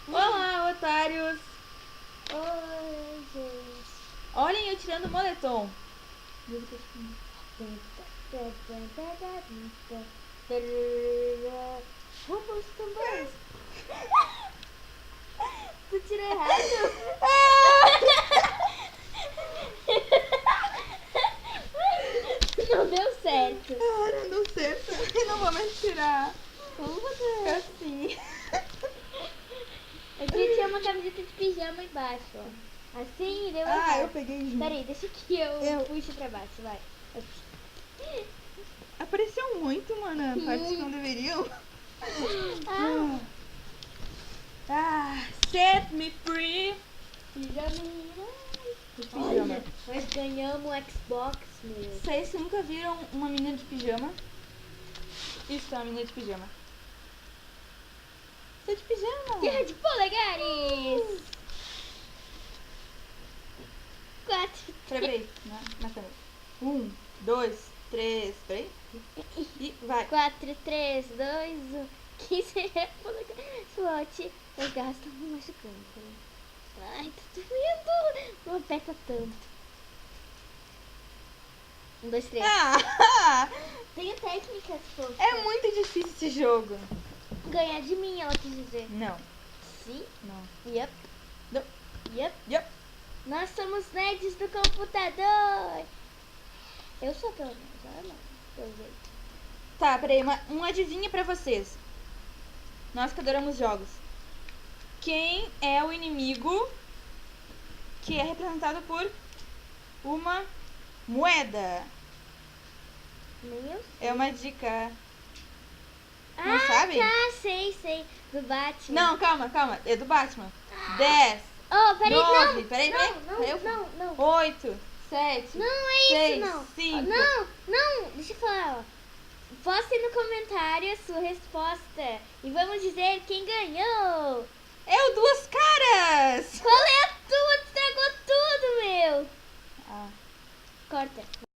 Olá, otários! Oi, gente. Olhem eu tirando o moletom. Vamos também. Tu tirou errado? Não deu certo. Não deu certo. Não vou mais tirar. Vamos fazer Assim. Eu queria tirar uma camiseta de pijama embaixo, ó. Assim, deu errado. Eu peguei junto. Peraí, deixa que eu puxo pra baixo, vai. Apareceu muito, mano. Partes que não deveriam. Set me free. Pijaminha. Pijama. Nós ganhamos o Xbox, meu. Vocês nunca viram uma menina de pijama? Isso é uma menina de pijama. Você é de pijama? Guerra de polegares. 4. Peraí. Na câmera. 1, 2, 3. Peraí. E vai. 4, 3, 2, 1. 15 polegares. SWAT. Os garras estão me machucando. Peraí. Ai, tá doendo. Não aperta tanto. 1, 2, 3. Tenho técnicas, pô. É muito difícil esse jogo. Ganhar de mim, ela quis dizer. Não. Sim? Não. Yep. Não. Yep. Nós somos nerds do computador. Eu sou pelo menos, ela não. Pelo jeito. Tá, peraí. Um adivinha pra vocês. Nós que adoramos jogos. Quem é o inimigo que é representado por uma moeda? Nem eu. É uma dica. Ah, sabe? tá, sei. Do Batman. Não, calma. É do Batman. 10, Oh, peraí, 9, não. peraí. Não. 8, 7, Não é isso, 6, não. 5. Não, deixa eu falar, ó. Poste no comentário a sua resposta e vamos dizer quem ganhou. É o Duas